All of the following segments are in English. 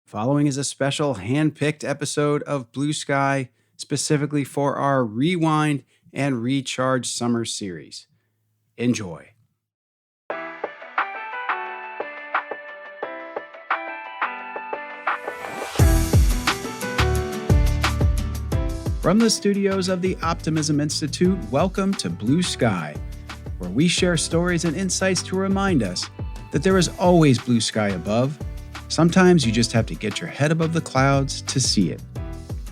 Following is a special hand-picked episode of Blue Sky specifically for our Rewind and Recharge Summer Series. Enjoy. From the studios of the Optimism Institute, welcome to Blue Sky, where we share stories and insights to remind us that there is always blue sky above. Sometimes you just have to get your head above the clouds to see it.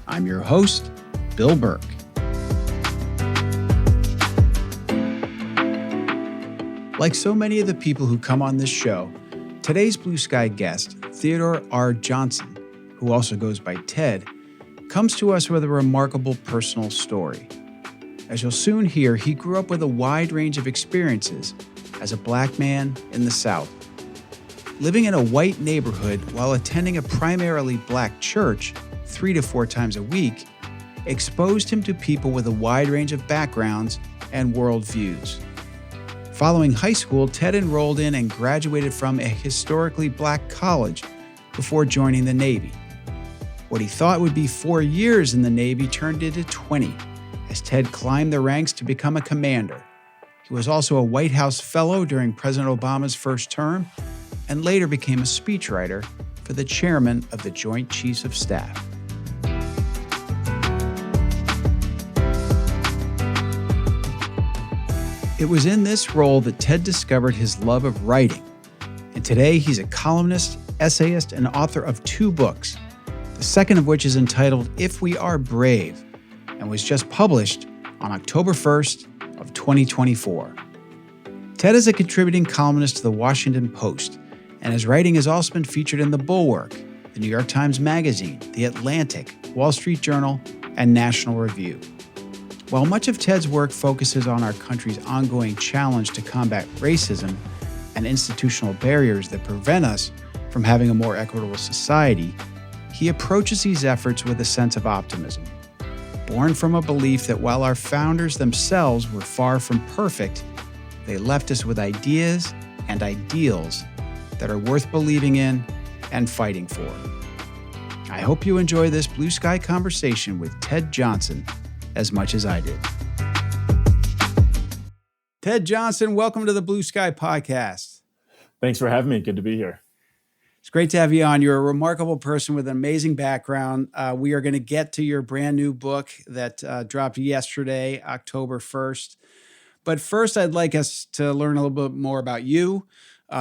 I'm your host, Bill Burke. Like so many of the people who come on this show, today's Blue Sky guest, Theodore R. Johnson, who also goes by Ted, comes to us with a remarkable personal story. As you'll soon hear, he grew up with a wide range of experiences as a black man in the South. Living in a white neighborhood while attending a primarily black church 3 to 4 times a week exposed him to people with a wide range of backgrounds and worldviews. Following high school, Ted enrolled in and graduated from a historically black college before joining the Navy. What he thought would be 4 years in the Navy turned into 20 as Ted climbed the ranks to become a commander. He was also a White House fellow during President Obama's first term and later became a speechwriter for the chairman of the Joint Chiefs of Staff. It was in this role that Ted discovered his love of writing, and today he's a columnist, essayist, and author of 2 books, the second of which is entitled If We Are Brave, and was just published on October 1st of 2024. Ted is a contributing columnist to the Washington Post, and his writing has also been featured in The Bulwark, the New York Times Magazine, The Atlantic, Wall Street Journal, and National Review. While much of Ted's work focuses on our country's ongoing challenge to combat racism and institutional barriers that prevent us from having a more equitable society, he approaches these efforts with a sense of optimism. Born from a belief that while our founders themselves were far from perfect, they left us with ideas and ideals that are worth believing in and fighting for. I hope you enjoy this Blue Sky conversation with Ted Johnson as much as I did. Ted Johnson, welcome to the Blue Sky podcast. Thanks for having me. Good to be here. It's great to have you on. You're a remarkable person with an amazing background. We are going to get to your brand new book that dropped yesterday, October 1st. But first, I'd like us to learn a little bit more about you,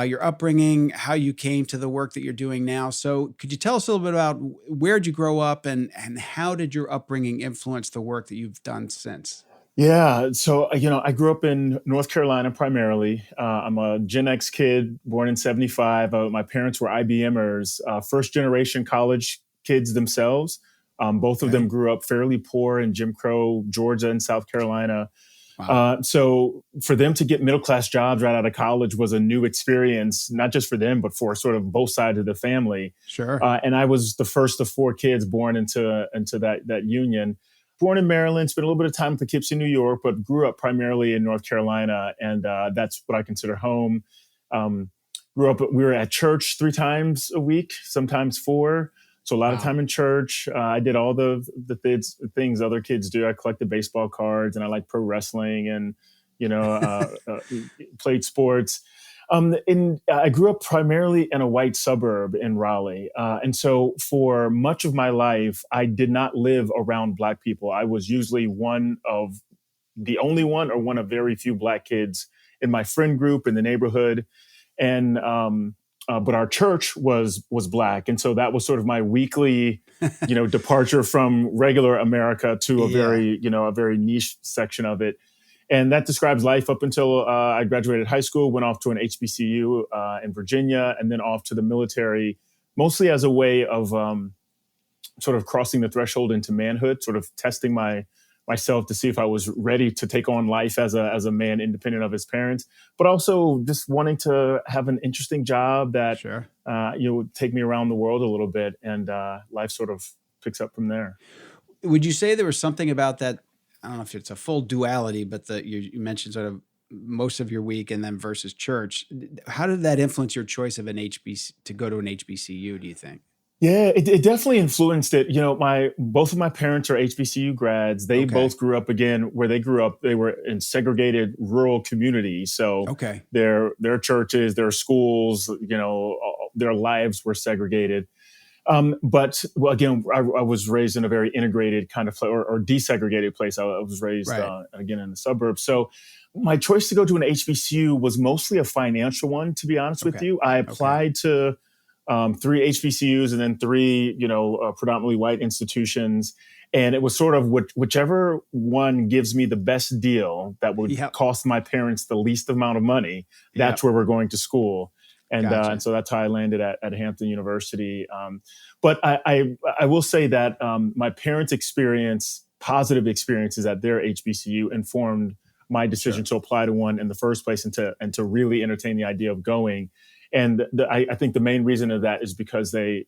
your upbringing, how you came to the work that you're doing now. So could you tell us a little bit about where did you grow up and how did your upbringing influence the work that you've done since? Yeah. So, I grew up in North Carolina primarily. I'm a Gen X kid born in 75. My parents were IBMers, first generation college kids themselves. Both of them grew up fairly poor in Jim Crow, Georgia and South Carolina. Wow. So for them to get middle-class jobs right out of college was a new experience, not just for them, but for sort of both sides of the family. Sure. And I was the first of 4 kids born into that union. Born in Maryland, spent a little bit of time in Poughkeepsie, New York, but grew up primarily in North Carolina. And that's what I consider home. We were at church 3 times a week, sometimes 4. So a lot of time in church. I did all the things other kids do. I collected baseball cards and I liked pro wrestling and, played sports. And I grew up primarily in a white suburb in Raleigh. And so for much of my life, I did not live around Black people. I was usually one of very few Black kids in my friend group in the neighborhood. And but our church was Black. And so that was sort of my weekly, departure from regular America to a very niche section of it. And that describes life up until I graduated high school, went off to an HBCU in Virginia, and then off to the military, mostly as a way of sort of crossing the threshold into manhood, sort of testing myself to see if I was ready to take on life as a man independent of his parents, but also just wanting to have an interesting job that would take me around the world a little bit, and life sort of picks up from there. Would you say there was something about that? I don't know if it's a full duality, but you mentioned sort of most of your week and then versus church. How did that influence your choice of to go to an HBCU, do you think? Yeah, it definitely influenced it. My both of my parents are HBCU grads. They Okay. both grew up again where they grew up. They were in segregated rural communities. So Okay. their churches, their schools, their lives were segregated. But well, again, I was raised in a very integrated kind of place or desegregated place. I was raised Right. again in the suburbs. So my choice to go to an HBCU was mostly a financial one. To be honest with Okay. you, I Okay. applied to three HBCUs and then three, predominantly white institutions. And it was sort of whichever one gives me the best deal that would Yep. cost my parents the least amount of money. That's Yep. where we're going to school. And Gotcha. so that's how I landed at Hampton University. But I will say that my parents' positive experiences at their HBCU informed my decision Sure. to apply to one in the first place and to really entertain the idea of going. And I think the main reason of that is because they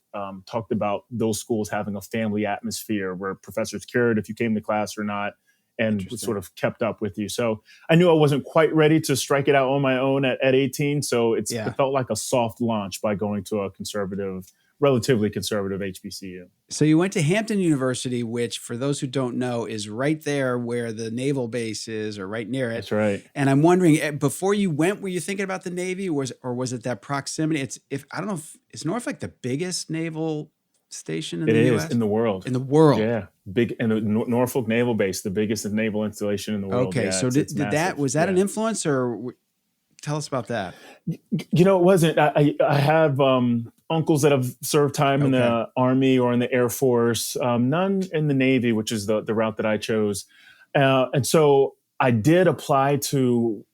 talked about those schools having a family atmosphere where professors cared if you came to class or not and sort Interesting. of kept up with you. So I knew I wasn't quite ready to strike it out on my own at 18. So it Yeah. felt like a soft launch by going to a relatively conservative HBCU. So you went to Hampton University, which, for those who don't know, is right there where the naval base is, or right near it. That's right. And I'm wondering, before you went, were you thinking about the Navy, or was it that proximity? I don't know if is Norfolk the biggest naval station in It the is U.S. in the world. In the world? Yeah, big and the Norfolk Naval Base, the biggest naval installation in the world. Okay, Yeah, so it's did that massive. was that an Yeah. influence, or tell us about that? It wasn't. I have uncles that have served time in Okay. the Army or in the Air Force, none in the Navy, which is the route that I chose. And so I did apply to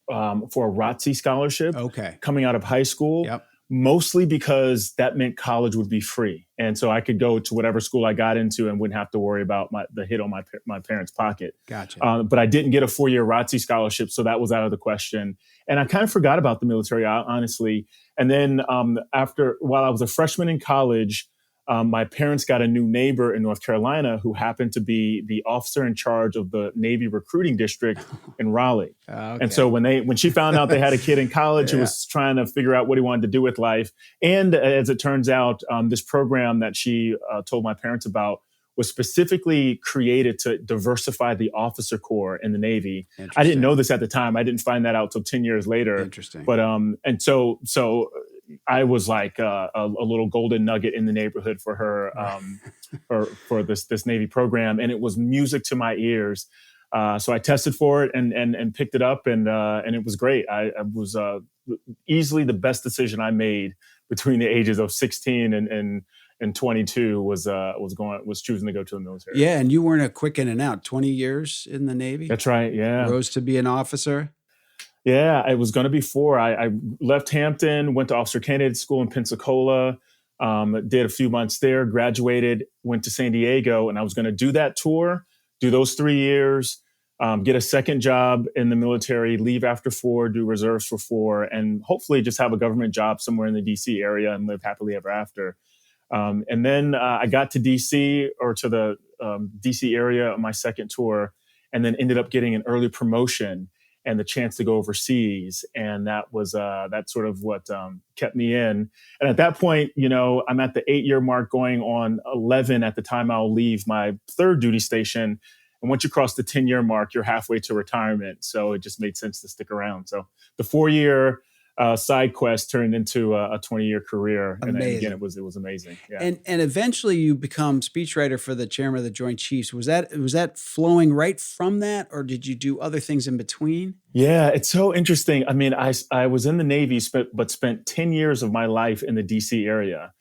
for a ROTC scholarship Okay. coming out of high school, Yep. mostly because that meant college would be free. And so I could go to whatever school I got into and wouldn't have to worry about the hit on my parents' pocket. Gotcha. But I didn't get a 4-year ROTC scholarship, so that was out of the question. And I kind of forgot about the military, honestly. And then while I was a freshman in college, my parents got a new neighbor in North Carolina who happened to be the officer in charge of the Navy recruiting district in Raleigh. Okay. And so when she found out they had a kid in college who Yeah. was trying to figure out what he wanted to do with life, and as it turns out, this program that she told my parents about was specifically created to diversify the officer corps in the Navy. I didn't know this at the time. I didn't find that out till 10 years later. Interesting. But and so I was like a little golden nugget in the neighborhood for her for this Navy program, and it was music to my ears. So I tested for it and picked it up, and it was great. I was easily the best decision I made between the ages of 16 and 22 was choosing to go to the military. Yeah, and you weren't a quick in and out. 20 years in the Navy. That's right. Yeah. Rose to be an officer. Yeah, it was going to be 4. I left Hampton, went to Officer Candidate School in Pensacola, did a few months there, graduated, went to San Diego, and I was going to do that tour, do those 3 years, get a second job in the military, leave after 4, do reserves for 4, and hopefully just have a government job somewhere in the DC area and live happily ever after. And then I got to DC or to the DC area on my second tour, and then ended up getting an early promotion and the chance to go overseas. And that's sort of what kept me in. And at that point, I'm at the 8-year mark going on 11 at the time I'll leave my third duty station. And once you cross the 10-year mark, you're halfway to retirement. So it just made sense to stick around. So the 4-year side quest turned into a 20-year career. And again, it was amazing. Yeah. And eventually you become speechwriter for the chairman of the Joint Chiefs. Was that flowing right from that, or did you do other things in between? Yeah, it's so interesting. I mean, I was in the Navy, but spent 10 years of my life in the DC area.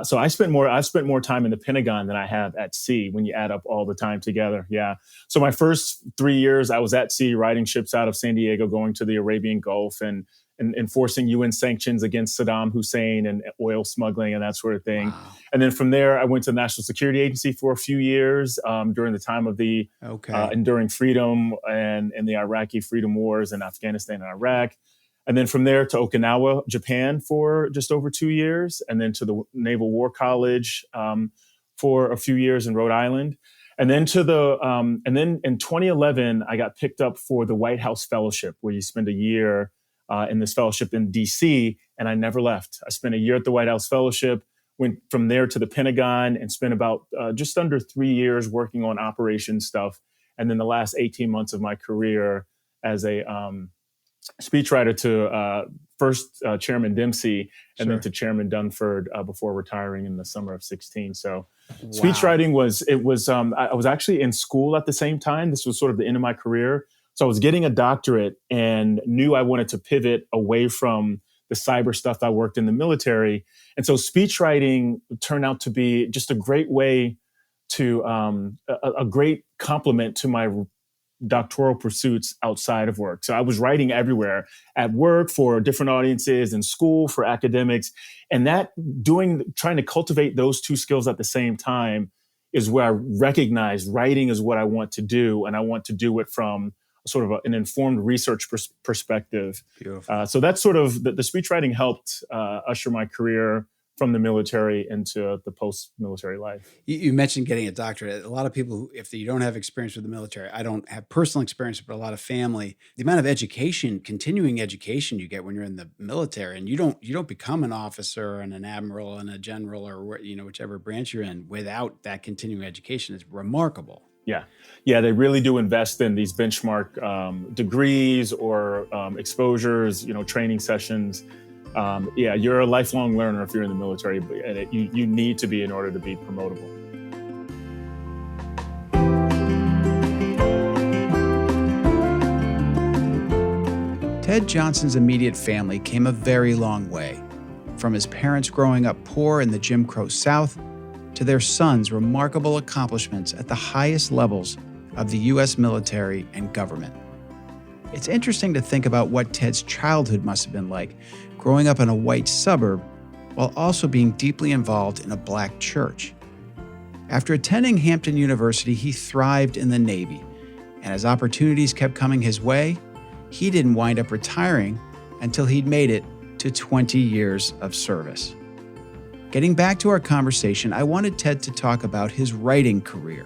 So I've spent more time in the Pentagon than I have at sea when you add up all the time together. Yeah. So my first 3 years, I was at sea, riding ships out of San Diego, going to the Arabian Gulf and enforcing UN sanctions against Saddam Hussein and oil smuggling and that sort of thing. Wow. And then from there, I went to the National Security Agency for a few years during the time of the Enduring Freedom and the Iraqi Freedom Wars in Afghanistan and Iraq. And then from there to Okinawa, Japan for just over 2 years. And then to the Naval War College for a few years in Rhode Island. And then and then in 2011, I got picked up for the White House Fellowship, where you spend a year in this fellowship in DC, and I never left. I spent a year at the White House Fellowship, went from there to the Pentagon and spent about just under 3 years working on operations stuff. And then the last 18 months of my career as a speechwriter to first Chairman Dempsey and then to Chairman Dunford before retiring in the summer of 16. So speechwriting I was actually in school at the same time. This was sort of the end of my career. So I was getting a doctorate and knew I wanted to pivot away from the cyber stuff. I worked in the military. And so speechwriting turned out to be just a great way to, a great complement to my doctoral pursuits outside of work. So I was writing everywhere, at work for different audiences, in school for academics. And trying to cultivate those two skills at the same time is where I recognized writing is what I want to do. And I want to do it from sort of an informed research perspective. So that's sort of the speechwriting helped usher my career from the military into the post-military life. You mentioned getting a doctorate. A lot of people, if you don't have experience with the military, I don't have personal experience, but a lot of family, the amount of education, continuing education you get when you're in the military, and you don't become an officer and an admiral and a general or whichever branch you're in without that continuing education is remarkable. Yeah, they really do invest in these benchmark degrees or exposures, training sessions. You're a lifelong learner if you're in the military, and you need to be in order to be promotable. Ted Johnson's immediate family came a very long way, from his parents growing up poor in the Jim Crow South to their son's remarkable accomplishments at the highest levels of the U.S. military and government. It's interesting to think about what Ted's childhood must have been like, growing up in a white suburb while also being deeply involved in a Black church. After attending Hampton University, he thrived in the Navy, and as opportunities kept coming his way, he didn't wind up retiring until he'd made it to 20 years of service. Getting back to our conversation, I wanted Ted to talk about his writing career.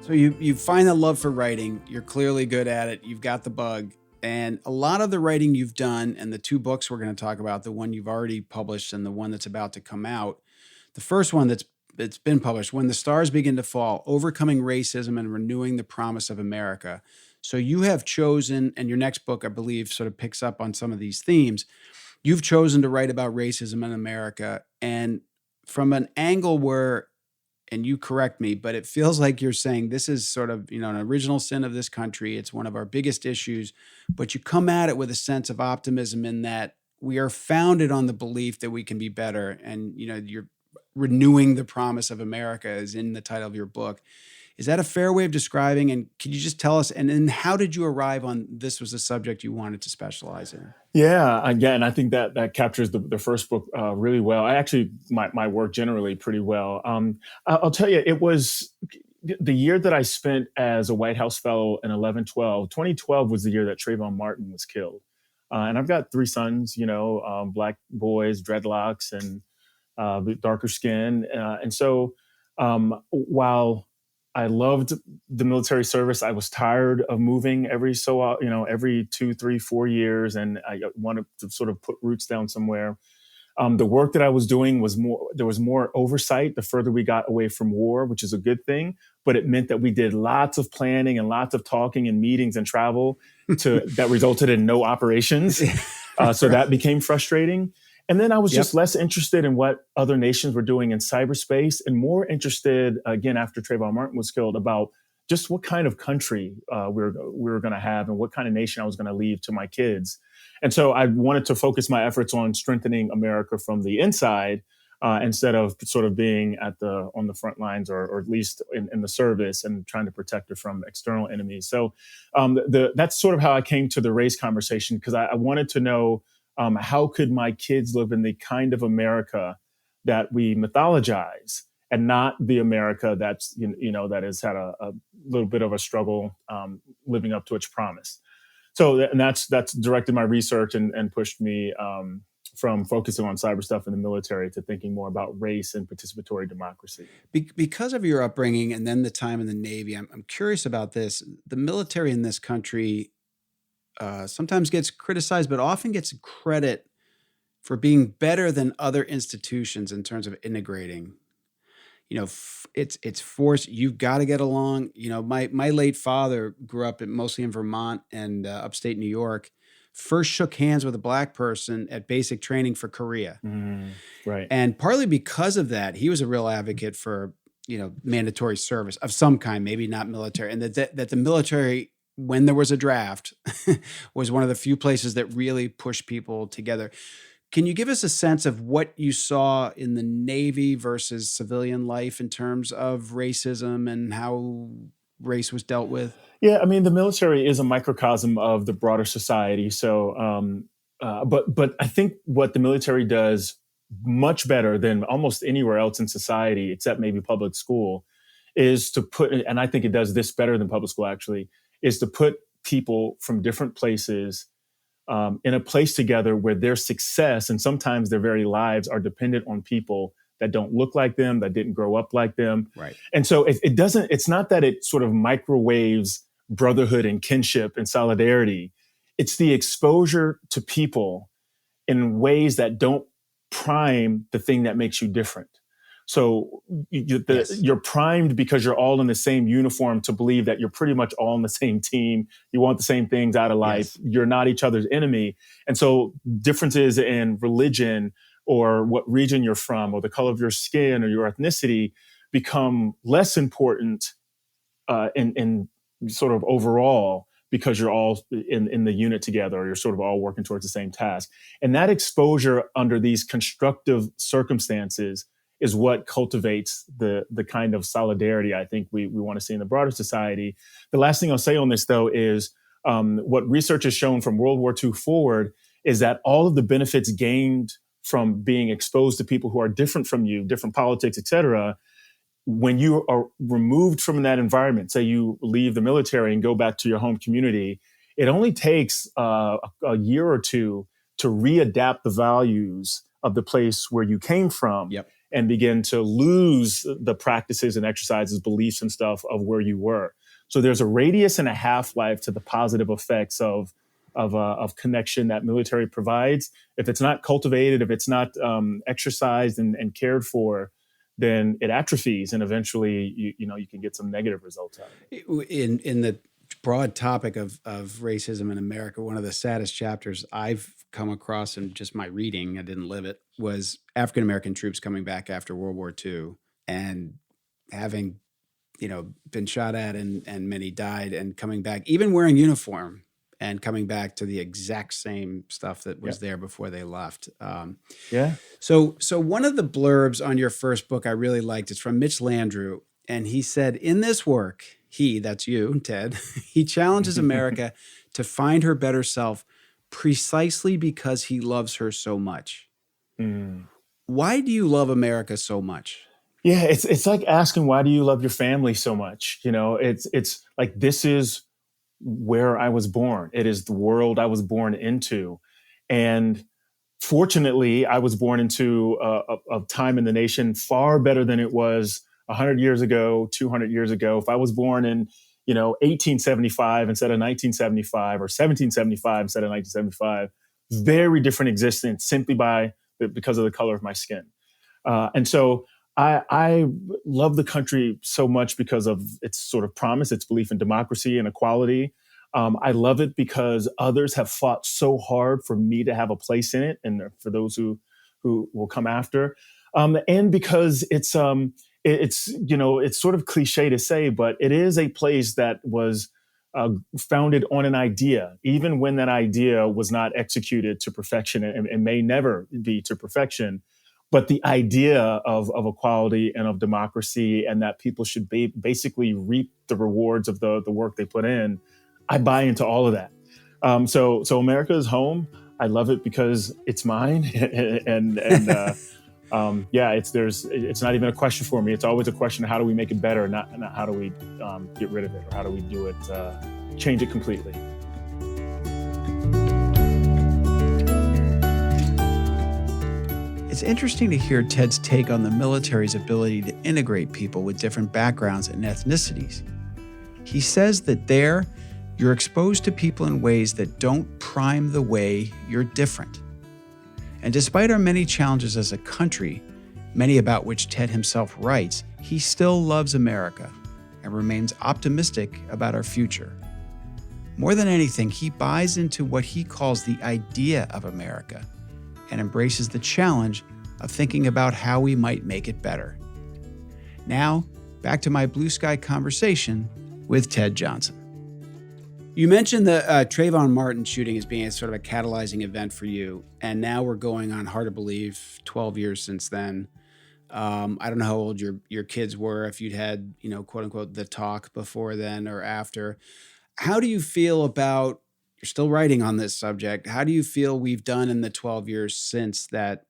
So you find a love for writing, you're clearly good at it, you've got the bug, and a lot of the writing you've done, and the two books we're going to talk about, the one you've already published and the one that's about to come out, the first one that's been published, When the Stars Begin to Fall, Overcoming Racism and Renewing the Promise of America. So you have chosen, and your next book, I believe, sort of picks up on some of these themes. You've chosen to write about racism in America, and from an angle where, and you correct me, but it feels like you're saying this is sort of, an original sin of this country. It's one of our biggest issues, but you come at it with a sense of optimism in that we are founded on the belief that we can be better. And, you're renewing the promise of America is in the title of your book. Is that a fair way of describing? And can you just tell us, and then how did you arrive on this was a subject you wanted to specialize in? Yeah, again, I think that captures the first book really well. I actually, my work generally pretty well. I'll tell you, it was the year that I spent as a White House fellow in 2012 was the year that Trayvon Martin was killed. And I've got 3 sons, Black boys, dreadlocks, and darker skin. And so while I loved the military service, I was tired of moving every 2, 3, 4 years, and I wanted to sort of put roots down somewhere. The work that I was doing there was more oversight the further we got away from war, which is a good thing, but it meant that we did lots of planning and lots of talking and meetings and travel that resulted in no operations. So that became frustrating. And then I was just less interested in what other nations were doing in cyberspace and more interested, again, after Trayvon Martin was killed, about just what kind of country we were going to have and what kind of nation I was going to leave to my kids. And so I wanted to focus my efforts on strengthening America from the inside instead of sort of being on the front lines or at least in the service and trying to protect her from external enemies. So that's sort of how I came to the race conversation, because I wanted to know, how could my kids live in the kind of America that we mythologize, and not the America that's that has had a little bit of a struggle living up to its promise. So that's directed my research and pushed me from focusing on cyber stuff in the military to thinking more about race and participatory democracy. Because of your upbringing and then the time in the Navy, I'm curious about this. The military in this country sometimes gets criticized, but often gets credit for being better than other institutions in terms of integrating. It's forced. You've got to get along. My late father grew up mostly in Vermont and upstate New York. First shook hands with a Black person at basic training for Korea. Right. And partly because of that, he was a real advocate for, mandatory service of some kind, maybe not military. And that the military, when there was a draft, was one of the few places that really pushed people together. Can you give us a sense of what you saw in the Navy versus civilian life in terms of racism and how race was dealt with? Yeah, I mean, the military is a microcosm of the broader society. So, but I think what the military does much better than almost anywhere else in society, except maybe public school, is to put, and I think it does this better than public school actually, is to put people from different places in a place together where their success and sometimes their very lives are dependent on people that don't look like them, that didn't grow up like them. Right. And so it's not that it sort of microwaves brotherhood and kinship and solidarity. It's the exposure to people in ways that don't prime the thing that makes you different. So you're primed because you're all in the same uniform to believe that you're pretty much all on the same team. You want the same things out of life. Yes. You're not each other's enemy. And so differences in religion or what region you're from or the color of your skin or your ethnicity become less important in sort of overall because you're all in the unit together or you're sort of all working towards the same task. And that exposure under these constructive circumstances is what cultivates the kind of solidarity I think we want to see in the broader society. The last thing I'll say on this, though, is what research has shown from World War II forward is that all of the benefits gained from being exposed to people who are different from you, different politics, et cetera, when you are removed from that environment, say you leave the military and go back to your home community, it only takes a year or two to readapt the values of the place where you came from. Yep. And begin to lose the practices and exercises, beliefs and stuff of where you were. So there's a radius and a half-life to the positive effects of connection that military provides. If it's not cultivated, if it's not exercised and cared for, then it atrophies, and eventually you can get some negative results out of it. In the broad topic of racism in America, one of the saddest chapters I've come across in just my reading, I didn't live it, was African-American troops coming back after World War II and having, been shot at and many died and coming back, even wearing uniform and coming back to the exact same stuff that was there before they left. So one of the blurbs on your first book I really liked, it's from Mitch Landrieu, and he said, in this work, that's you, Ted, he challenges America to find her better self precisely because he loves her so much. Why do you love America so much? Yeah, it's like asking, why do you love your family so much? It's like, this is where I was born. It is the world I was born into. And fortunately, I was born into a time in the nation far better than it was 100 years ago, 200 years ago. If I was born in 1875 instead of 1975 or 1775 instead of 1975, very different existence simply because of the color of my skin. And so I love the country so much because of its sort of promise, its belief in democracy and equality. I love it because others have fought so hard for me to have a place in it, and for those who will come after. And because it's sort of cliche to say, but it is a place that was founded on an idea, even when that idea was not executed to perfection and may never be to perfection. But the idea of equality and of democracy and that people should basically reap the rewards of the work they put in, I buy into all of that. So America is home. I love it because it's mine, and it's not even a question for me. It's always a question of how do we make it better, not how do we get rid of it, or how do we do it, change it completely. It's interesting to hear Ted's take on the military's ability to integrate people with different backgrounds and ethnicities. He says that there, you're exposed to people in ways that don't prime the way you're different. And despite our many challenges as a country, many about which Ted himself writes, he still loves America and remains optimistic about our future. More than anything, he buys into what he calls the idea of America and embraces the challenge of thinking about how we might make it better. Now, back to my blue sky conversation with Ted Johnson. You mentioned the Trayvon Martin shooting as being a sort of a catalyzing event for you, and now we're going on, hard to believe, 12 years since then. I don't know how old your kids were, if you'd had, quote unquote, the talk before then or after. How do you feel about, you're still writing on this subject, how do you feel we've done in the 12 years since that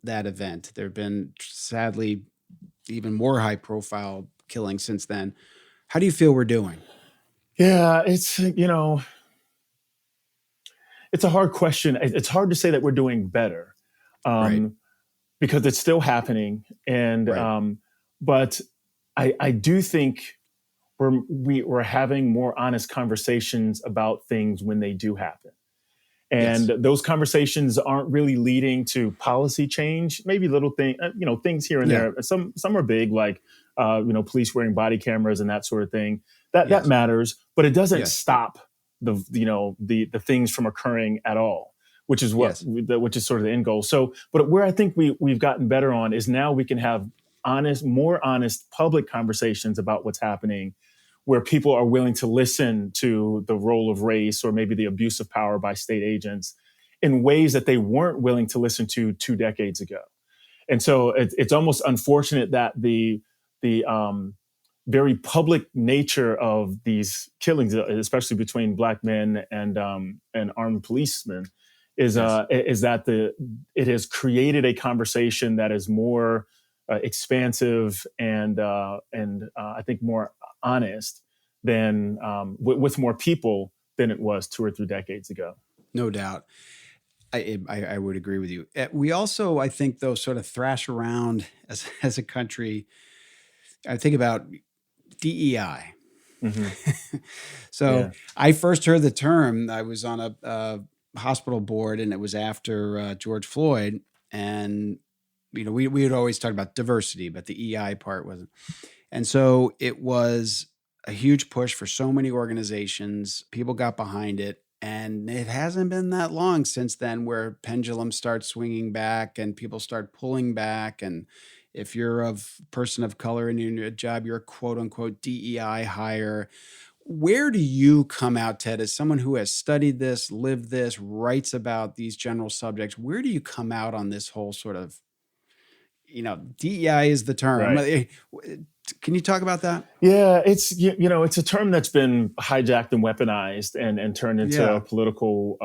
event? There have been, sadly, even more high profile killings since then. How do you feel we're doing? Yeah, it's a hard question. It's hard to say that we're doing better, Right. because it's still happening. And Right. but I do think we're having more honest conversations about things when they do happen. And Yes. those conversations aren't really leading to policy change. Maybe little things here and Yeah. there. Some are big, like police wearing body cameras and that sort of thing. That Yes. matters, but it doesn't Yes. stop the things from occurring at all, which is Yes. which is sort of the end goal. So, but where I think we've gotten better on is now we can have more honest public conversations about what's happening, where people are willing to listen to the role of race or maybe the abuse of power by state agents in ways that they weren't willing to listen to 2 decades ago. And so it's almost unfortunate that the very public nature of these killings, especially between Black men and armed policemen, is Yes. is that it has created a conversation that is more expansive and I think more honest than with more people than it was 2 or 3 decades ago. No doubt. I would agree with you. We also, I think, though, sort of thrash around as a country. I think about DEI. Hmm. So Yeah. I first heard the term, I was on a hospital board, and it was after George Floyd. And, we had always talked about diversity, but the EI part wasn't. And so it was a huge push for so many organizations. People got behind it. And it hasn't been that long since then where pendulums start swinging back and people start pulling back. And if you're a person of color and you're in your job, you're a quote unquote DEI hire. Where do you come out, Ted, as someone who has studied this, lived this, writes about these general subjects? Where do you come out on this whole sort of, DEI is the term. Right. Can you talk about that? Yeah, it's a term that's been hijacked and weaponized and turned into Yeah. a political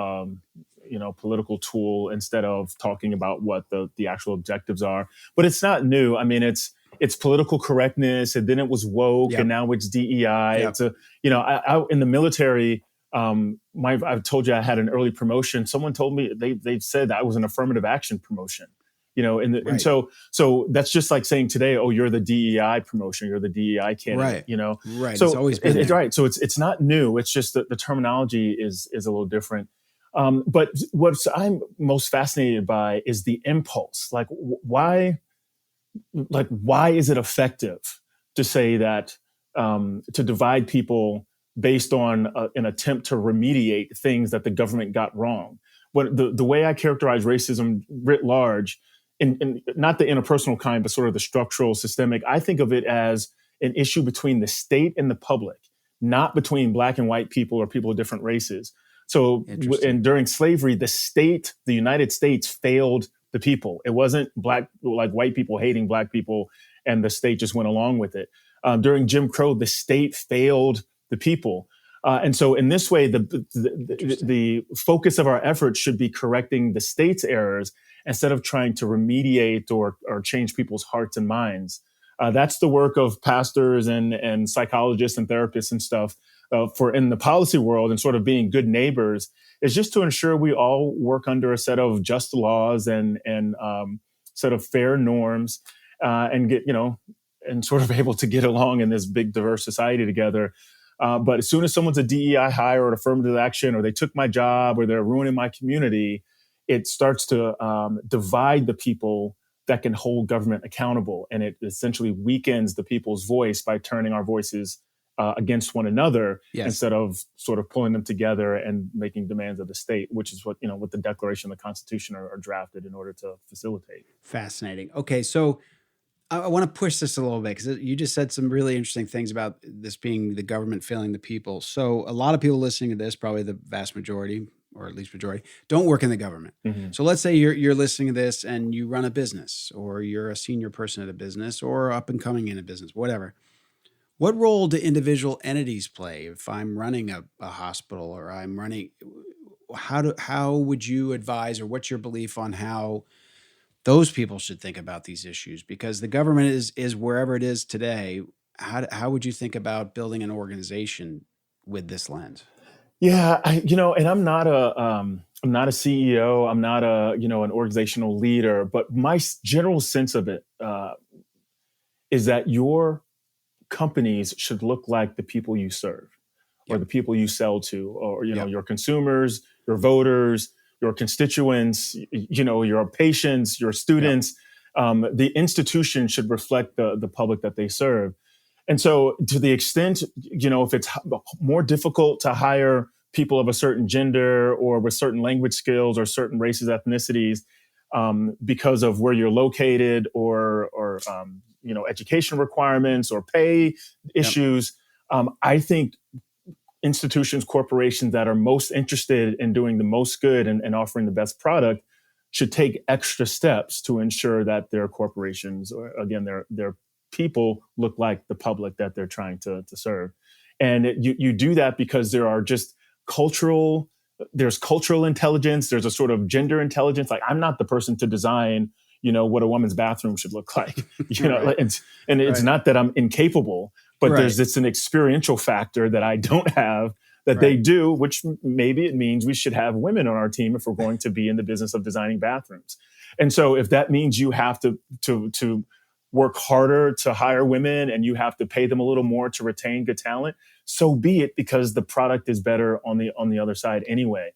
tool instead of talking about what the actual objectives are. But it's not new. I mean, it's political correctness, and then it was woke, Yep. and now it's DEI. Yep. It's I in the military. I've told you I had an early promotion. Someone told me they said I was an affirmative action promotion. And Right. so that's just like saying today, oh, you're the DEI promotion, you're the DEI candidate. Right. Right. So It's always been there. right. So it's not new. It's just that the terminology is a little different. But what I'm most fascinated by is the impulse. Why is it effective to say that to divide people based on an attempt to remediate things that the government got wrong? The way I characterize racism writ large, in not the interpersonal kind, but sort of the structural, systemic, I think of it as an issue between the state and the public, not between Black and white people or people of different races. So, and during slavery, the United States failed the people. It wasn't white people hating Black people and the state just went along with it. During Jim Crow, the state failed the people. And so in this way, the focus of our efforts should be correcting the state's errors instead of trying to remediate or change people's hearts and minds. That's the work of pastors and psychologists and therapists and stuff for in the policy world, and sort of being good neighbors is just to ensure we all work under a set of just laws and set of fair norms and get, and sort of able to get along in this big diverse society together. But as soon as someone's a DEI hire or an affirmative action, or they took my job, or they're ruining my community, it starts to divide the people that can hold government accountable. And it essentially weakens the people's voice by turning our voices against one another, Yes. instead of sort of pulling them together and making demands of the state, which is what the Declaration and the Constitution are drafted in order to facilitate. Fascinating. Okay, so I want to push this a little bit because you just said some really interesting things about this being the government failing the people. So a lot of people listening to this, probably the vast majority, or at least majority, don't work in the government. Mm-hmm. So let's say you're listening to this and you run a business, or you're a senior person at a business, or up and coming in a business, whatever. What role do individual entities play? If I'm running a hospital, or I'm running, how would you advise, or what's your belief on how those people should think about these issues? Because the government is wherever it is today. How would you think about building an organization with this lens? Yeah, and I'm not a CEO. I'm not an organizational leader, but my general sense of it is that your companies should look like the people you serve, or Yep. the people you sell to, or Yep. your consumers, your voters, your constituents, your patients, your students. The institution should reflect the public that they serve. And so, to the extent, if it's more difficult to hire people of a certain gender, or with certain language skills, or certain races, ethnicities, because of where you're located, or education requirements, or pay issues, I think institutions, corporations that are most interested in doing the most good and offering the best product should take extra steps to ensure that their corporations, or again, their people, look like the public that they're trying to serve. And you do that because there's cultural intelligence, there's a sort of gender intelligence. Like, I'm not the person to design, what a woman's bathroom should look like, Right. it's Right. not that I'm incapable, but Right. it's an experiential factor that I don't have that they do, which maybe it means we should have women on our team if we're going to be in the business of designing bathrooms. And so if that means you have to work harder to hire women, and you have to pay them a little more to retain good talent, so be it, because the product is better on the other side anyway.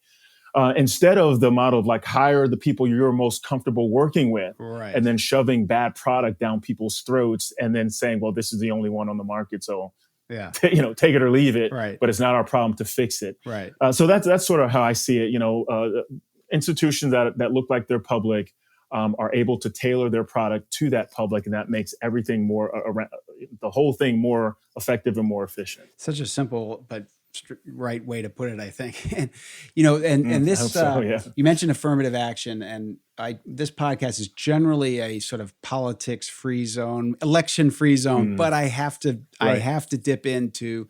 Instead of the model of like, hire the people you're most comfortable working with, Right. and then shoving bad product down people's throats, and then saying, well, this is the only one on the market, so Yeah. take it or leave it. Right. But it's not our problem to fix it. Right. So that's sort of how I see it. Institutions that look like they're public are able to tailor their product to that public, and that makes everything the whole thing more effective and more efficient. Such a simple but right way to put it, I think. And this, I hope so, yeah. You mentioned affirmative action, and this podcast is generally a sort of politics-free zone, election-free zone, but I have to dip into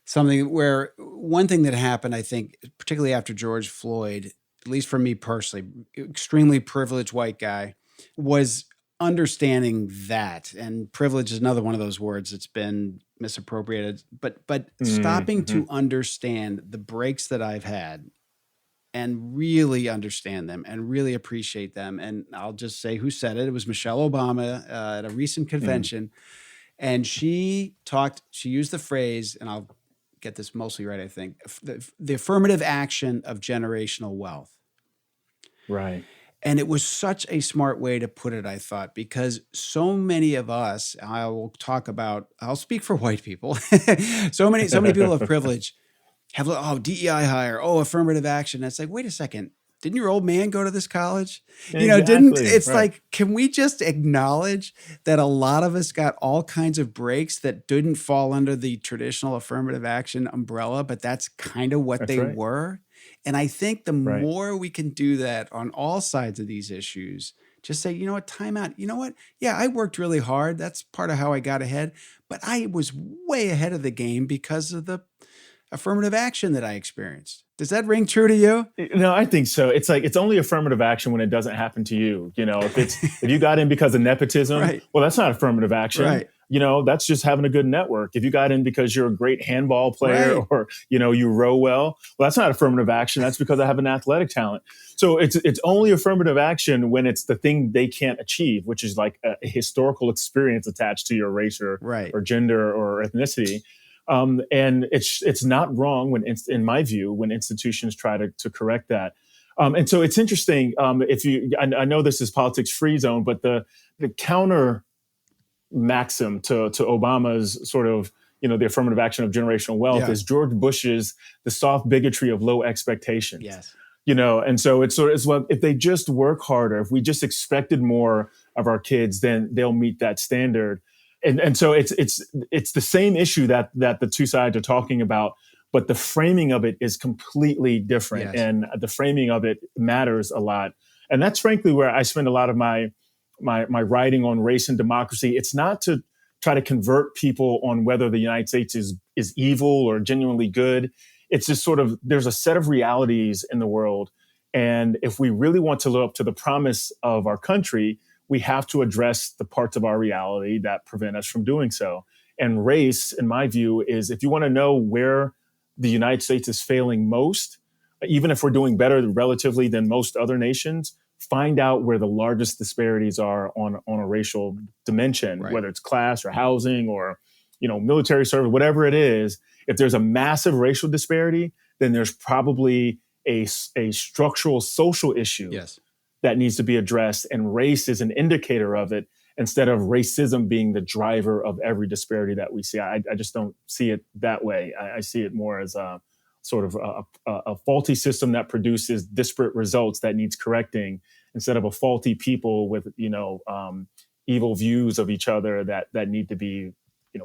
something where one thing that happened, I think, particularly after George Floyd, at least for me personally, extremely privileged white guy, was understanding that. And privilege is another one of those words that's been misappropriated, but stopping to understand the breaks that I've had, and really understand them and really appreciate them. And I'll just say who said it. It was Michelle Obama at a recent convention. And she used the phrase, and I'll get this mostly right, I think, the affirmative action of generational wealth. Right. And it was such a smart way to put it, I thought, because so many of us, I'll speak for white people, so many people of privilege have, DEI hire, affirmative action. And it's like, wait a second, didn't your old man go to this college? Exactly. It's right. like, can we just acknowledge that a lot of us got all kinds of breaks that didn't fall under the traditional affirmative action umbrella, but that's kind of what they were. And I think the more we can do that on all sides of these issues, just say, time out. You know what? Yeah, I worked really hard. That's part of how I got ahead. But I was way ahead of the game because of the affirmative action that I experienced. Does that ring true to you? No, I think so. It's like, it's only affirmative action when it doesn't happen to you. If you got in because of nepotism, well, that's not affirmative action. Right. That's just having a good network. If you got in because you're a great handball player, or, you row well, that's not affirmative action. That's because I have an athletic talent. So it's only affirmative action when it's the thing they can't achieve, which is like a historical experience attached to your race or gender or ethnicity. And it's not wrong in my view, when institutions try to correct that. And so it's interesting. I know this is politics free zone, but the counter maxim to Obama's sort of, the affirmative action of generational wealth is George Bush's the soft bigotry of low expectations. Yes. And so it's well, if they just work harder, if we just expected more of our kids, then they'll meet that standard. And so it's the same issue that the two sides are talking about, but the framing of it is completely different. Yes. And the framing of it matters a lot. And that's frankly where I spend a lot of my writing on race and democracy. It's not to try to convert people on whether the United States is evil or genuinely good. It's just sort of, there's a set of realities in the world. And if we really want to live up to the promise of our country, we have to address the parts of our reality that prevent us from doing so. And race, in my view, is if you want to know where the United States is failing most, even if we're doing better relatively than most other nations, find out where the largest disparities are on a racial dimension, right. Whether it's class or housing or, military service, whatever it is. If there's a massive racial disparity, then there's probably a structural social issue that needs to be addressed. And race is an indicator of it instead of racism being the driver of every disparity that we see. I just don't see it that way. I see it more as a sort of a faulty system that produces disparate results that needs correcting instead of a faulty people with, evil views of each other that need to be,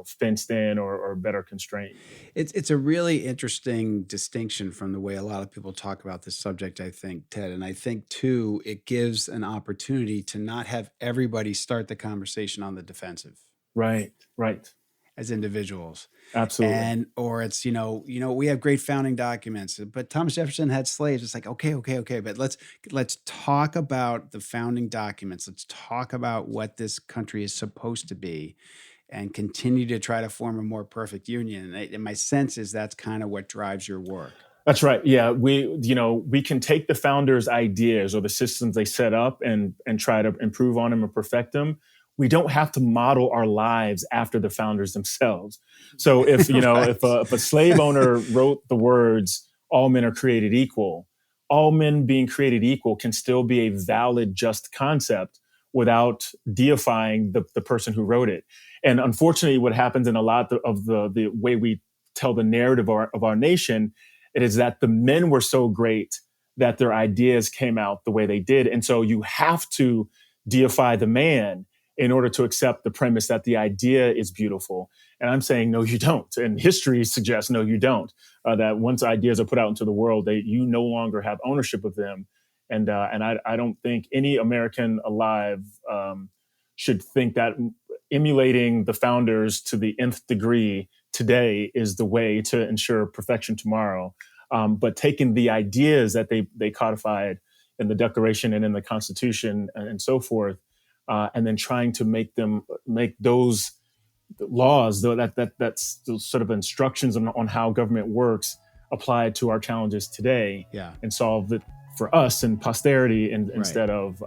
fenced in or better constrained. It's a really interesting distinction from the way a lot of people talk about this subject, I think, Ted. And I think, too, it gives an opportunity to not have everybody start the conversation on the defensive. Right. As individuals. Absolutely. Or it's, we have great founding documents, but Thomas Jefferson had slaves. It's like, okay. But let's talk about the founding documents. Let's talk about what this country is supposed to be and continue to try to form a more perfect union. And my sense is that's kind of what drives your work. That's right. Yeah. We can take the founders' ideas or the systems they set up and try to improve on them or perfect them. We don't have to model our lives after the founders themselves. So if, right. if a slave owner wrote the words, all men are created equal, all men being created equal can still be a valid, just concept without deifying the person who wrote it. And unfortunately, what happens in a lot of the way we tell the narrative of our nation, it is that the men were so great that their ideas came out the way they did. And so you have to deify the man in order to accept the premise that the idea is beautiful. And I'm saying, no, you don't. And history suggests, no, you don't. That once ideas are put out into the world, you no longer have ownership of them. And I don't think any American alive should think that emulating the founders to the nth degree today is the way to ensure perfection tomorrow. But taking the ideas that they codified in the Declaration and in the Constitution and so forth, and then trying to make those laws, that's sort of instructions on how government works, applied to our challenges today, and solve it for us and posterity, instead of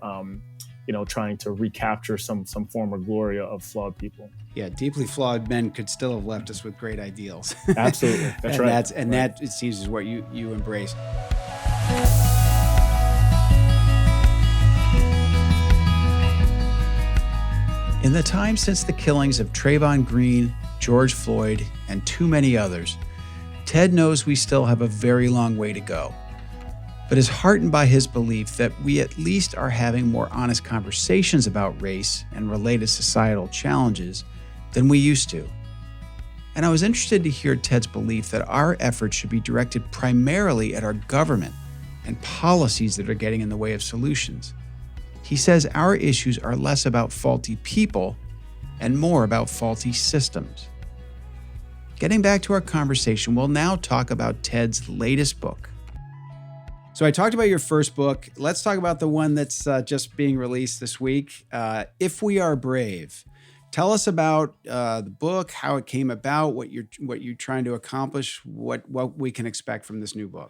trying to recapture some form of glory of flawed people. Yeah, deeply flawed men could still have left us with great ideals. Absolutely, that's right. That it seems is what you embrace. In the time since the killings of Trayvon Green, George Floyd, and too many others, Ted knows we still have a very long way to go, but is heartened by his belief that we at least are having more honest conversations about race and related societal challenges than we used to. And I was interested to hear Ted's belief that our efforts should be directed primarily at our government and policies that are getting in the way of solutions. He says our issues are less about faulty people and more about faulty systems. Getting back to our conversation, we'll now talk about Ted's latest book. So I talked about your first book. Let's talk about the one that's just being released this week, If We Are Brave. Tell us about the book, how it came about, what you're trying to accomplish, what we can expect from this new book.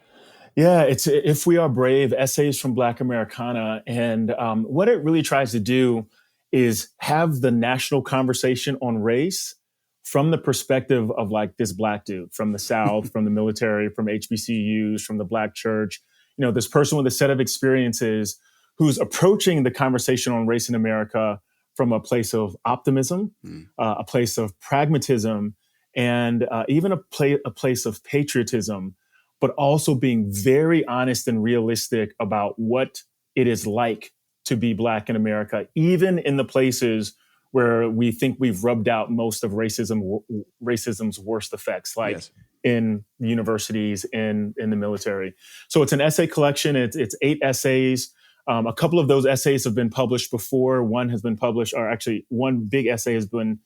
Yeah, it's If We Are Brave, Essays from Black Americana. And what it really tries to do is have the national conversation on race from the perspective of like this Black dude from the South, from the military, from HBCUs, from the Black church, this person with a set of experiences who's approaching the conversation on race in America from a place of optimism, a place of pragmatism, and even a place of patriotism, but also being very honest and realistic about what it is like to be Black in America, even in the places where we think we've rubbed out most of racism's worst effects, like yes. in universities, in the military. So it's an essay collection. It's 8 essays. A couple of those essays have been published before. One has been published, or actually one big essay has been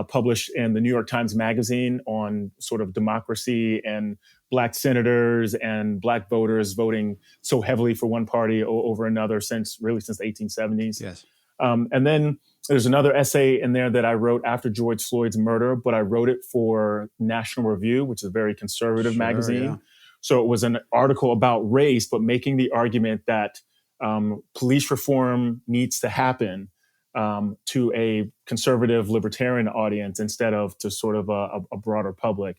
published in the New York Times Magazine on sort of democracy and Black senators and Black voters voting so heavily for one party over another since the 1870s. Yes. And then there's another essay in there that I wrote after George Floyd's murder, but I wrote it for National Review, which is a very conservative magazine. Yeah. So it was an article about race, but making the argument that police reform needs to happen to a conservative libertarian audience instead of to sort of a broader public.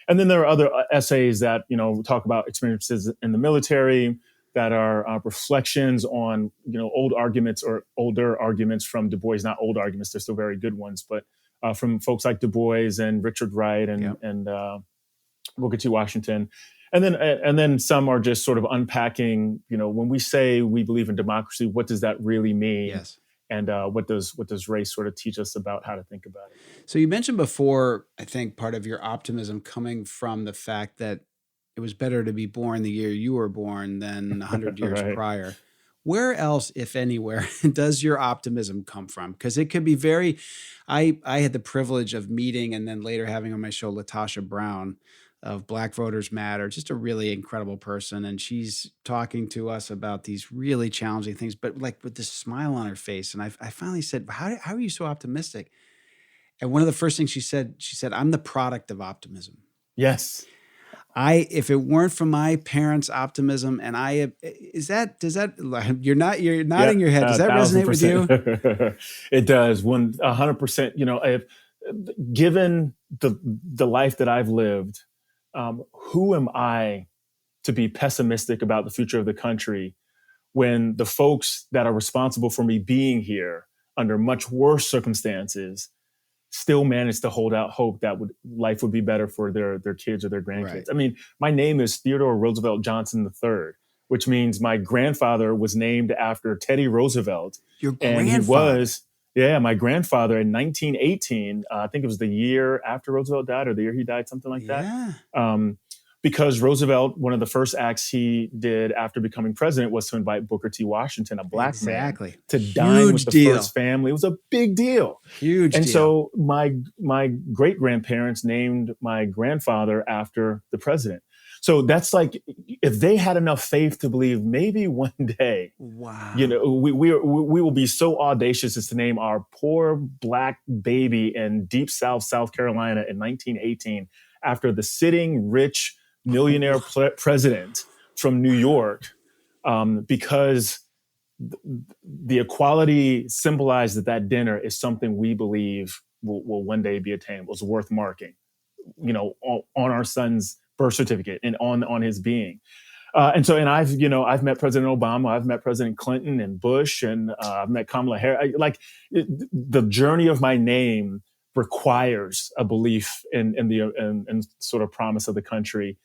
And then there are other essays that, talk about experiences in the military that are reflections on, old arguments or older arguments from Du Bois, not old arguments, they're still very good ones, but from folks like Du Bois and Richard Wright and Booker T. Washington. And then some are just sort of unpacking, when we say we believe in democracy, what does that really mean? Yes. And what does race sort of teach us about how to think about it? So you mentioned before, I think part of your optimism coming from the fact that it was better to be born the year you were born than 100 years right. prior. Where else, if anywhere, does your optimism come from? Because it could be very, I had the privilege of meeting and then later having on my show Latasha Brown of Black Voters Matter, just a really incredible person. And she's talking to us about these really challenging things, but like with this smile on her face. And I finally said, how are you so optimistic? And one of the first things she said, I'm the product of optimism. Yes. If it weren't for my parents' optimism, and you're nodding your head. Does that resonate with you? It does. 100%. Given the life that I've lived, who am I to be pessimistic about the future of the country when the folks that are responsible for me being here under much worse circumstances still manage to hold out hope that life would be better for their kids or their grandkids? Right. I mean, my name is Theodore Roosevelt Johnson III, which means my grandfather was named after Teddy Roosevelt. Your grandfather? And he was, my grandfather in 1918, I think it was the year after Roosevelt died or the year he died, something like that. Because Roosevelt, one of the first acts he did after becoming president was to invite Booker T. Washington, a Black man, to dine with the first family. It was a big deal. Huge deal. And so my great-grandparents named my grandfather after the president. So that's like, if they had enough faith to believe maybe one day, wow, we will be so audacious as to name our poor Black baby in Deep South, South Carolina in 1918 after the sitting rich millionaire president from New York, because the equality symbolized at that dinner is something we believe will one day be attainable. It's worth marking, on our son's birth certificate and on his being. And I've met President Obama, I've met President Clinton and Bush, and I've met Kamala Harris. The journey of my name requires a belief in sort of promise of the country.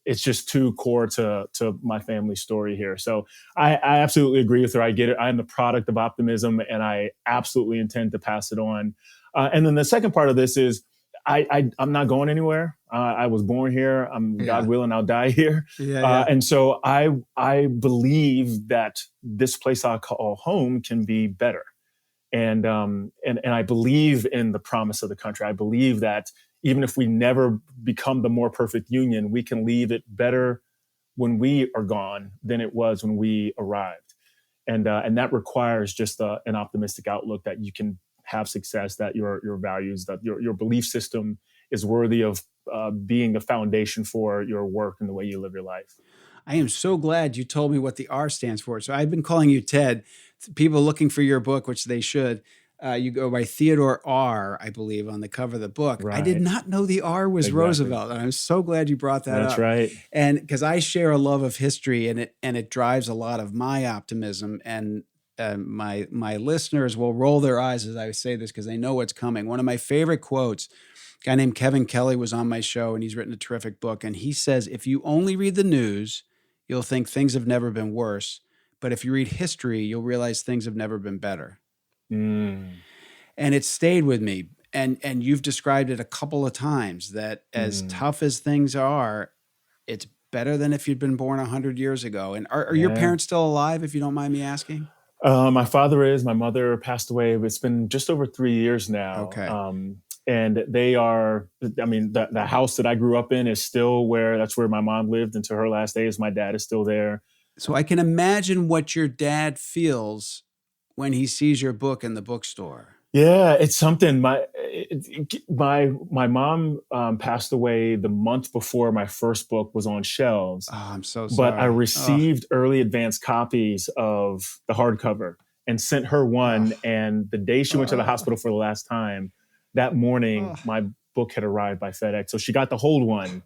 It's just too core to my family story here. So I absolutely agree with her. I get it. I'm the product of optimism, and I absolutely intend to pass it on. And then the second part of this is I'm not going anywhere. I was born here. God willing, I'll die here. And so I believe that this place I call home can be better. And I believe in the promise of the country. I believe that even if we never become the more perfect union, we can leave it better when we are gone than it was when we arrived. And that requires just an optimistic outlook that you can have success, that your values, that your belief system is worthy of being the foundation for your work and the way you live your life. I am so glad you told me what the R stands for. So I've been calling you Ted. People looking for your book, which they should. You go by Theodore R., I believe, on the cover of the book. I did Right. not know the R was Exactly. Roosevelt, and I'm so glad you brought that up. That's right. And because I share a love of history, and it drives a lot of my optimism. And my listeners will roll their eyes as I say this because they know what's coming. One of my favorite quotes, a guy named Kevin Kelly was on my show, and he's written a terrific book. And he says, if you only read the news, you'll think things have never been worse. But if you read history, you'll realize things have never been better. Mm. And it stayed with me. And you've described it a couple of times that as tough as things are, it's better than if you'd been born 100 years ago. And are your parents still alive, if you don't mind me asking? My father is. My mother passed away. It's been just over 3 years now. Okay. And they are, I mean, the house that I grew up in is still that's where my mom lived until her last days. My dad is still there. So I can imagine what your dad feels when he sees your book in the bookstore. Yeah, it's something. My mom passed away the month before my first book was on shelves. Oh, I'm so sorry. But I received early advance copies of the hardcover and sent her one. And the day she went to the hospital for the last time, that morning, my book had arrived by FedEx. So she got the whole one,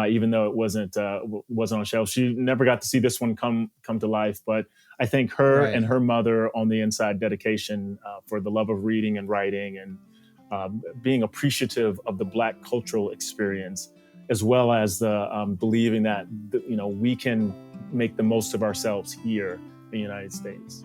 even though it wasn't on shelves. She never got to see this one come to life. But I thank her and her mother on the inside dedication for the love of reading and writing and being appreciative of the Black cultural experience, as well as believing that we can make the most of ourselves here in the United States.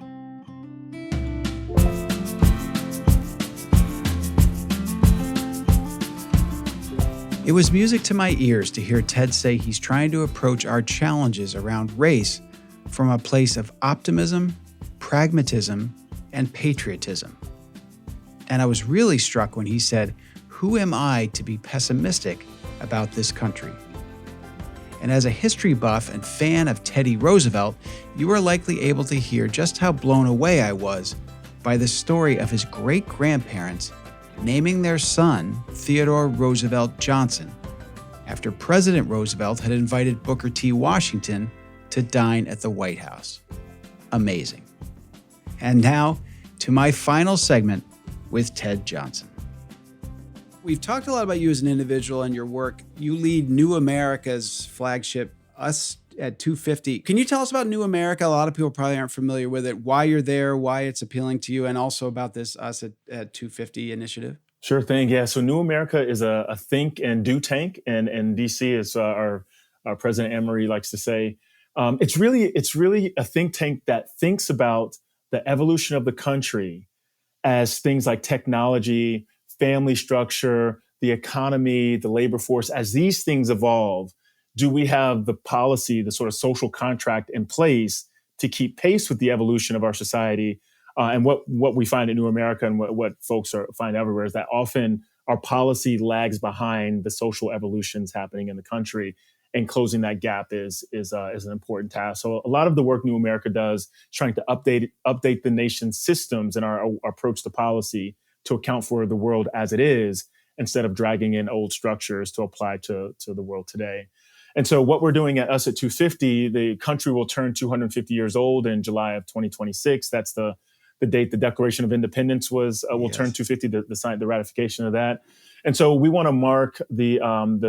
It was music to my ears to hear Ted say he's trying to approach our challenges around race from a place of optimism, pragmatism, and patriotism. And I was really struck when he said, "Who am I to be pessimistic about this country?" And as a history buff and fan of Teddy Roosevelt, you are likely able to hear just how blown away I was by the story of his great-grandparents naming their son Theodore Roosevelt Johnson, after President Roosevelt had invited Booker T. Washington to dine at the White House. Amazing. And now to my final segment with Ted Johnson. We've talked a lot about you as an individual and your work. You lead New America's flagship, Us at 250. Can you tell us about New America? A lot of people probably aren't familiar with it, why you're there, why it's appealing to you, and also about this Us at 250 initiative. Sure thing. Yeah. So New America is a think and do tank. And DC, as our President Anne-Marie likes to say, it's really a think tank that thinks about the evolution of the country as things like technology, family structure, the economy, the labor force. As these things evolve, do we have the policy, the sort of social contract in place to keep pace with the evolution of our society? And what we find in New America and what folks find everywhere is that often our policy lags behind the social evolutions happening in the country, and closing that gap is an important task. So a lot of the work New America does is trying to update the nation's systems and our approach to policy to account for the world as it is, instead of dragging in old structures to apply to the world today. And so what we're doing at Us at 250, the country will turn 250 years old in July of 2026. That's the date the Declaration of Independence will turn 250, the ratification of that. And so we want to mark the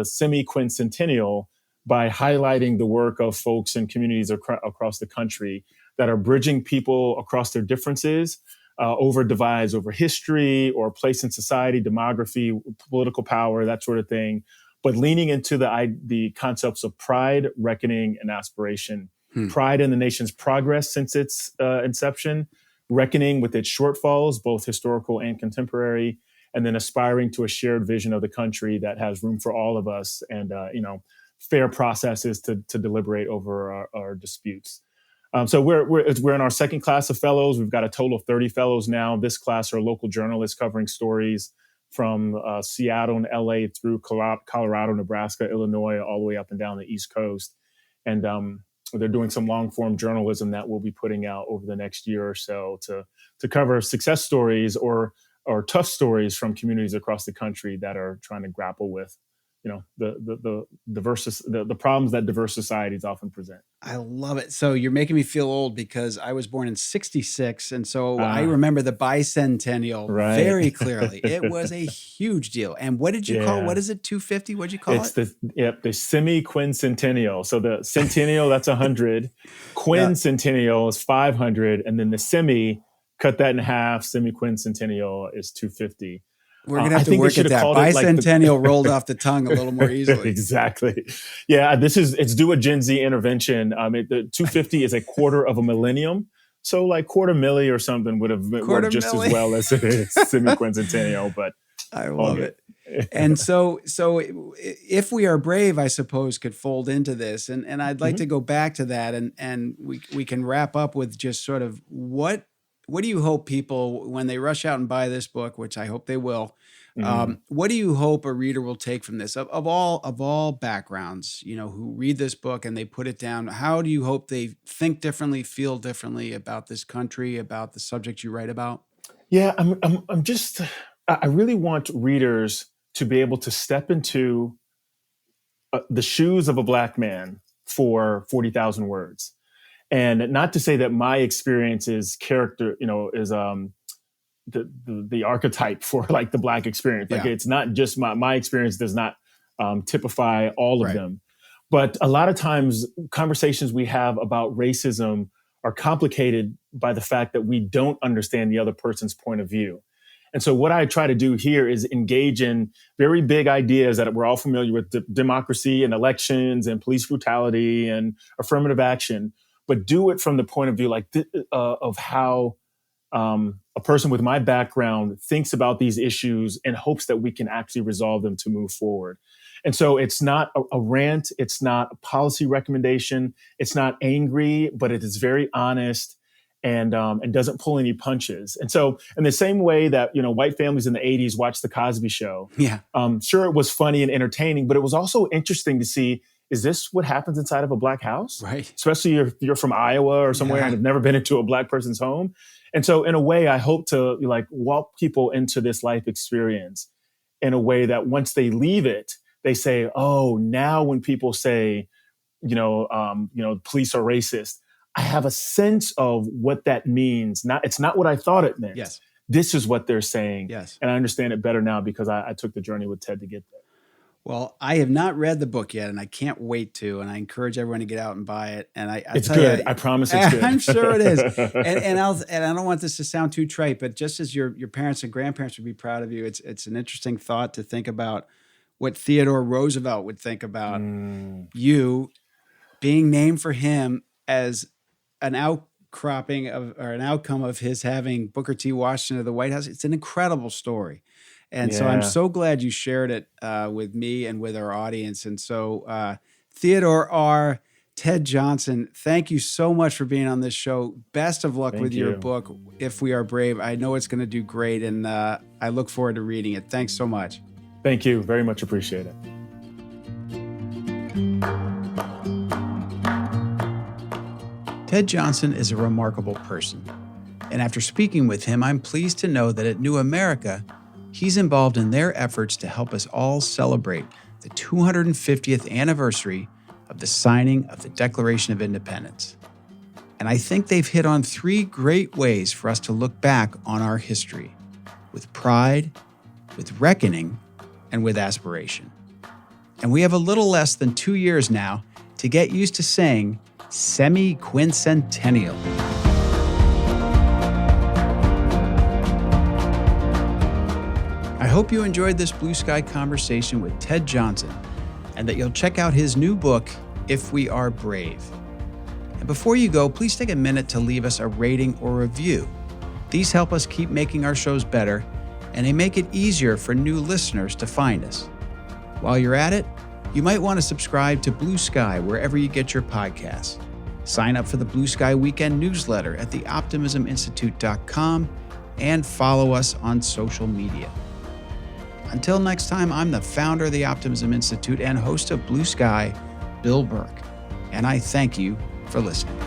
semi-quincentennial by highlighting the work of folks and communities across the country that are bridging people across their differences, over divides, over history or place in society, demography, political power, that sort of thing, but leaning into the concepts of pride, reckoning, and aspiration. Pride in the nation's progress since its inception, reckoning with its shortfalls, both historical and contemporary, and then aspiring to a shared vision of the country that has room for all of us and fair processes to deliberate over our disputes. So we're in our second class of fellows. We've got a total of 30 fellows now. This class are local journalists covering stories from Seattle and LA through Colorado, Nebraska, Illinois, all the way up and down the East Coast. And they're doing some long form journalism that we'll be putting out over the next year or so to cover success stories or tough stories from communities across the country that are trying to grapple with the problems that diverse societies often present. I love it. So you're making me feel old because I was born in 66. And so I remember the bicentennial very clearly. It was a huge deal. And what did you call it? What is it? 250? What'd you call it? It's the semi-quincentennial. So the centennial, that's 100. Quincentennial is 500. And then the semi, cut that in half. Semi-quincentennial is 250. We're going to have to work at that. Bicentennial rolled off the tongue a little more easily. Exactly. Yeah, it's due a Gen Z intervention. The 250 is a quarter of a millennium. So like quarter milli or something would have worked just as well as it is semi-quincentennial. But I love it. And so if we are brave, I suppose, could fold into this. And I'd like to go back to that. And we can wrap up with just sort of what do you hope people, when they rush out and buy this book, which I hope they will, what do you hope a reader will take from this? Of all backgrounds, who read this book and they put it down, how do you hope they think differently, feel differently about this country, about the subject you write about? Yeah, I really want readers to be able to step into the shoes of a Black man for 40,000 words. And not to say that my experience is character, is the archetype for like the Black experience. Like it's not just my experience does not typify all of them. But a lot of times conversations we have about racism are complicated by the fact that we don't understand the other person's point of view. And so what I try to do here is engage in very big ideas that we're all familiar with, democracy and elections and police brutality and affirmative action, but do it from the point of view of how a person with my background thinks about these issues and hopes that we can actually resolve them to move forward. And so it's not a rant. It's not a policy recommendation. It's not angry, but it is very honest and doesn't pull any punches. And so in the same way that, white families in the 80s watched The Cosby Show, sure, it was funny and entertaining, but it was also interesting to see, is this what happens inside of a Black house? Right. Especially if you're from Iowa or somewhere and have never been into a Black person's home. And so in a way, I hope to walk people into this life experience in a way that once they leave it, they say, oh, now when people say, police are racist, I have a sense of what that means. It's not what I thought it meant. Yes. This is what they're saying. Yes. And I understand it better now because I took the journey with Ted to get there. Well, I have not read the book yet, and I can't wait to. And I encourage everyone to get out and buy it. And it's good. I promise it's good. I'm sure it is. And I don't want this to sound too trite, but just as your parents and grandparents would be proud of you, it's an interesting thought to think about what Theodore Roosevelt would think about you being named for him as an outcropping or an outcome of his having Booker T. Washington of the White House. It's an incredible story. And so I'm so glad you shared it with me and with our audience. And so Theodore R., Ted Johnson, thank you so much for being on this show. Best of luck with your book, If We Are Brave. I know it's going to do great, and I look forward to reading it. Thanks so much. Thank you. Very much appreciate it. Ted Johnson is a remarkable person. And after speaking with him, I'm pleased to know that at New America, he's involved in their efforts to help us all celebrate the 250th anniversary of the signing of the Declaration of Independence. And I think they've hit on 3 great ways for us to look back on our history, with pride, with reckoning, and with aspiration. And we have a little less than 2 years now to get used to saying semi-quincentennial. I hope you enjoyed this Blue Sky conversation with Ted Johnson and that you'll check out his new book, If We Are Brave. And before you go, please take a minute to leave us a rating or review. These help us keep making our shows better, and they make it easier for new listeners to find us. While you're at it, you might want to subscribe to Blue Sky wherever you get your podcasts. Sign up for the Blue Sky Weekend newsletter at theoptimisminstitute.com and follow us on social media. Until next time, I'm the founder of the Optimism Institute and host of Blue Sky, Bill Burke, and I thank you for listening.